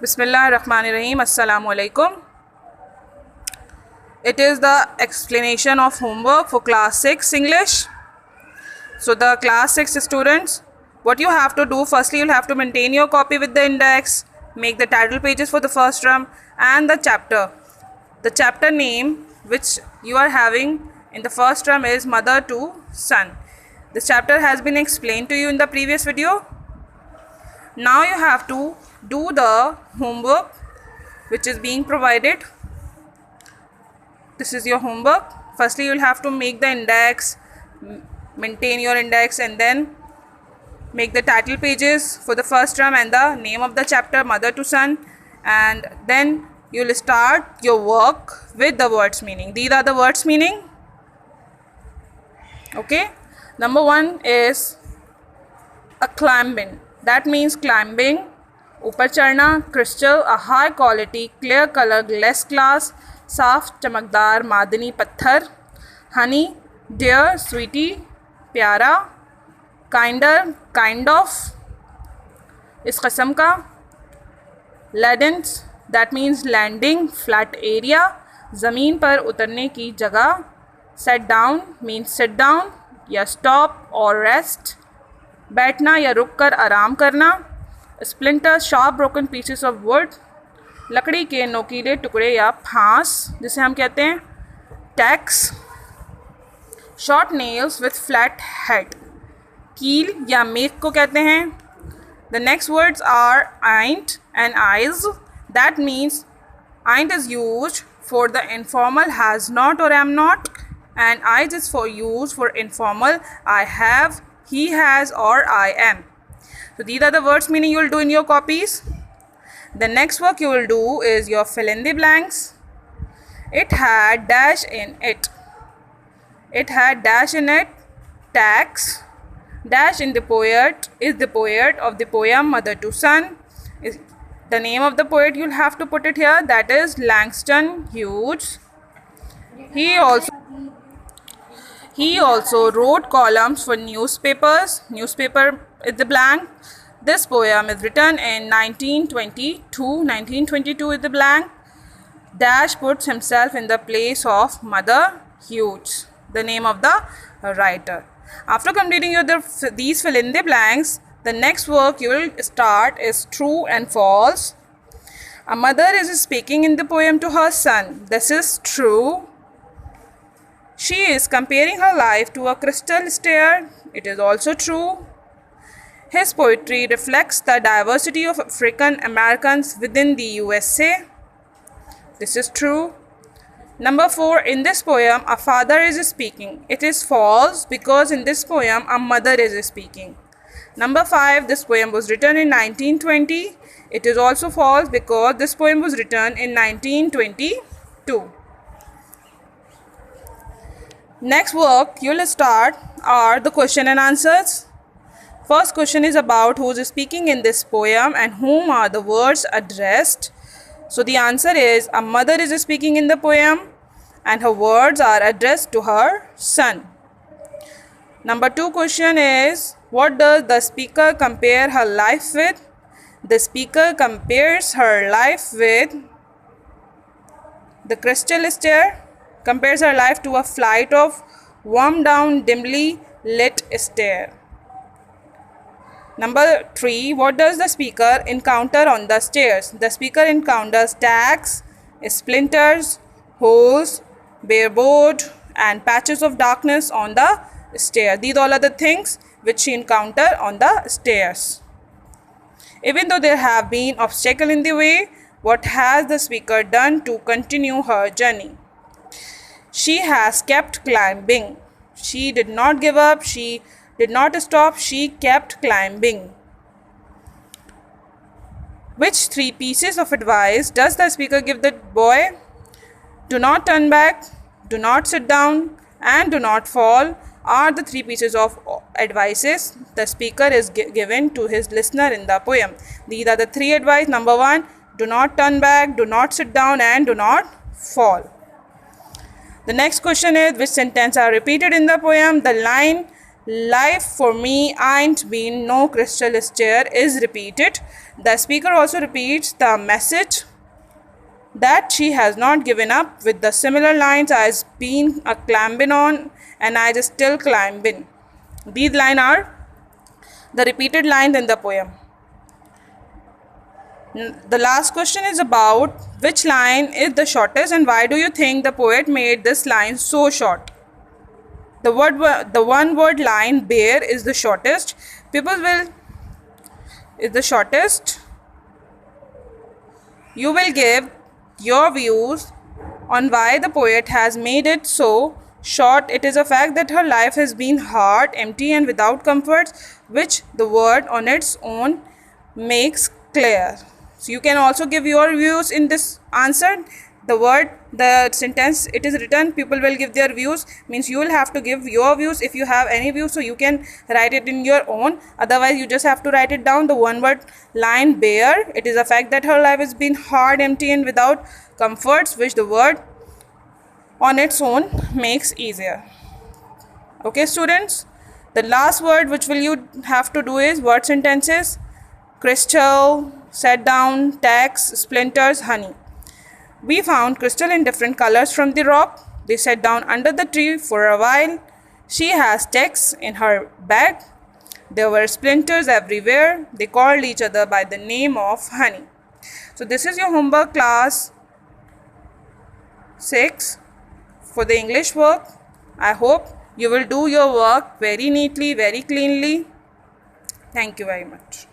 Bismillahirrahmanirrahim. Assalamu alaikum. It is the explanation of homework for class 6 English. So the class 6 students, what you have to do, firstly you'll have to maintain your copy with the index, make the title pages for the first term and the chapter. The chapter name which you are having in the first term is Mother to Son. This chapter has been explained to you in the previous video. Now you have to do the homework which is being provided. This is your homework. Firstly you'll have to make the index, maintain your index, and then make the title pages for the first term and the name of the chapter Mother to Son, and then you'll start your work with the words meaning. These are the words meaning. Okay, number 1 is a climbing. That means climbing, ऊपर चढ़ना. Crystal, a high quality clear color glass glass, साफ चमकदार मादनी पत्थर. Honey, dear sweetie, प्यारा. Kinder, kind of, इस कस्म का. लैडेंस, that means landing, flat area, ज़मीन पर उतरने की जगह. Set down means sit down या स्टॉप और रेस्ट, बैठना या रुक कर आराम करना. Splinter, sharp broken pieces of wood, लकड़ी के नोकीले टुकड़े या फांस जिसे हम कहते हैं. Tacks, short nails with flat head, कील या मेक को कहते हैं. The next words are ain't and ayes. That means ain't is used for the informal has not or am not, and I is for use for informal I have, he has, or I am. So these are the words meaning you will do in your copies. The next work you will do is your fill in the blanks. It had dash in it. It had dash in it. Tax. Dash in the poet is the poet of the poem Mother to Son. Is the name of the poet you'll have to put it here, that is Langston Hughes. He also wrote columns for newspapers. Newspaper is the blank. This poem is written in 1922. 1922 is the blank. Dash puts himself in the place of Mother Hughes, the name of the writer. After completing these fill in the blanks, the next work you will start is true and false. A mother is speaking in the poem to her son. This is true. She is comparing her life to a crystal stair. It is also true. His poetry reflects the diversity of African Americans within the USA. This is true. Number 4, in this poem, a father is speaking. It is false because in this poem, a mother is speaking. Number 5, this poem was written in 1920. It is also false because this poem was written in 1922. Next work you will start are the question and answers. First question is about who is speaking in this poem and whom are the words addressed. So the answer is a mother is speaking in the poem and her words are addressed to her son. Number 2 question is, what does the speaker compare her life with? The speaker compares her life with the crystal stair, compares her life to a flight of warm down dimly lit stair. Number 3, what does the speaker encounter on the stairs? The speaker encounters tacks, splinters, holes, bare board and patches of darkness on the stair. These all are the things which she encountered on the stairs. Even though there have been obstacles in the way, what has the speaker done to continue her journey? She has kept climbing. She did not give up. She did not stop. She kept climbing. Which 3 pieces of advice does the speaker give the boy? Do not turn back, do not sit down, and do not fall are the 3 pieces of advices the speaker is given to his listener in the poem. These are the 3 advice. Number 1, do not turn back, do not sit down, and do not fall. The next question is, which sentence are repeated in the poem? The line, life for me ain't been no crystal stair is repeated. The speaker also repeats the message that she has not given up with the similar lines, I've been a climbing on and I just still climbing. These lines are the repeated lines in the poem. The last question is about which line is the shortest and why do you think the poet made this line so short? The one word line bare is the shortest. You will give your views on why the poet has made it so short. It is a fact that her life has been hard, empty and without comforts, which the word on its own makes clear. So you can also give your views in this answer. The sentence it is written, people will give their views, means you will have to give your views if you have any views, so you can write it in your own. Otherwise you just have to write it down. The one word line bare, it is a fact that her life has been hard, empty and without comforts, which the word on its own makes easier. Okay students, the last word which will you have to do is word sentences. Crystal, sat down, tax, splinters, honey. We found crystal in different colors from the rock. They sat down under the tree for a while. She has tacks in her bag. There were splinters everywhere. They called each other by the name of honey. So this is your homework, class 6 for the English work. I hope you will do your work very neatly, very cleanly. Thank you very much.